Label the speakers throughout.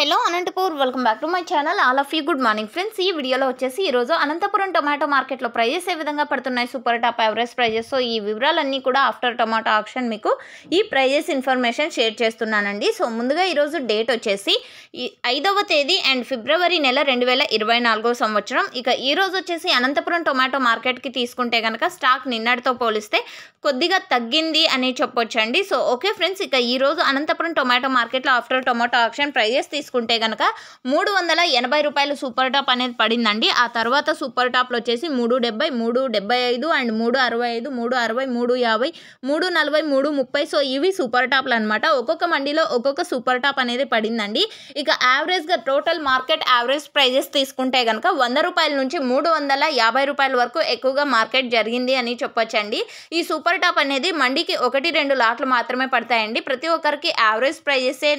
Speaker 1: Hello Anantapur welcome back to my channel all of you good morning friends. ఈ వీడియోలో వచ్చేసి ఈరోజు అనంతపురం టొమాటో మార్కెట్లో ప్రైజెస్ ఏ విధంగా పడుతున్నాయి, super top average prices. So ఈ వివరాలన్నీ కూడా ఆఫ్టర్ టొమాటో ఆక్షన్ మీకు ఈ ప్రైజెస్ ఇన్ఫర్మేషన్ షేర్ చేస్తున్నానండి. సో ముందుగా ఈరోజు డేట్ వచ్చేసి 5వ తేదీ అండ్ ఫిబ్రవరి నెల 2024 సంవత్సరం. ఇక ఈరోజు వచ్చేసి అనంతపురం టొమాటో మార్కెట్కి తీసుకుంటే కనుక స్టాక్ నిన్నటితో పోలిస్తే కొద్దిగా తగ్గింది అని చెప్పొచ్చండి. సో ఓకే ఫ్రెండ్స్, ఇక ఈరోజు అనంతపురం టొమాటో మార్కెట్లో ఆఫ్టర్ టొమాటో ఆక్షన్ ప్రైజెస్ తీసుకుంటే కనుక 380 రూపాయలు సూపర్ టాప్ అనేది పడిందండి. ఆ తర్వాత సూపర్ టాప్లో వచ్చేసి 370, 375 అండ్ 365, 360, 350, 340, 330. సో ఇవి సూపర్ టాప్లు అనమాట. ఒక్కొక్క మండీలో ఒక్కొక్క సూపర్ టాప్ అనేది పడిందండి. ఇక యావరేజ్గా టోటల్ మార్కెట్ యావరేజ్ ప్రైజెస్ తీసుకుంటే కనుక 100 రూపాయల నుంచి 350 రూపాయల వరకు ఎక్కువగా మార్కెట్ జరిగింది అని చెప్పొచ్చండి. ఈ సూపర్ టాప్ అనేది మండీకి 1-2 లాట్లు మాత్రమే పడతాయండి. ప్రతి ఒక్కరికి యావరేజ్ ప్రైజెసే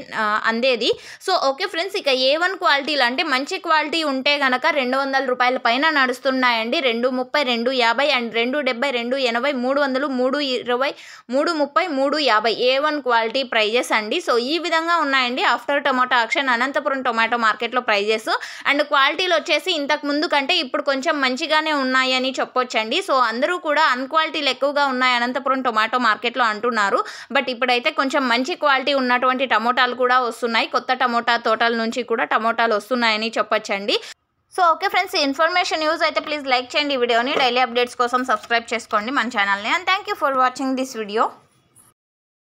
Speaker 1: అందేది. సో ఓకే ఫ్రెండ్స్, ఇక A1 క్వాలిటీలు అంటే మంచి క్వాలిటీ ఉంటే కనుక 200 రూపాయల పైన నడుస్తున్నాయండి. 230, 250 అండ్ 270, 280, 300, 320, 330, 350 A1 క్వాలిటీ ప్రైజెస్ అండి. సో ఈ విధంగా ఉన్నాయండి after tomato auction Anantapuram tomato మార్కెట్లో ప్రైజెస్. అండ్ క్వాలిటీలు వచ్చేసి ఇంతకు ముందు కంటే ఇప్పుడు కొంచెం మంచిగానే ఉన్నాయి అని చెప్పొచ్చండి. సో అందరూ కూడా అన్క్వాలిటీలు ఎక్కువగా ఉన్నాయి అనంతపురం టొమాటో మార్కెట్లో అంటున్నారు. బట్ ఇప్పుడైతే కొంచెం మంచి క్వాలిటీ ఉన్నటువంటి టమోటాలు కూడా వస్తున్నాయి. కొత్త టమోటా తోటల నుంచి కూడా టమోటాలు వస్తున్నాయని చెప్పొచ్చండి. So okay friends, information use అయితే ప్లీజ్ లైక్ చేయండి ఈ వీడియోని. డైలీ అప్డేట్స్ కోసం సబ్స్క్రైబ్ చేసుకోండి మన ఛానల్ని. And thank you for watching this video.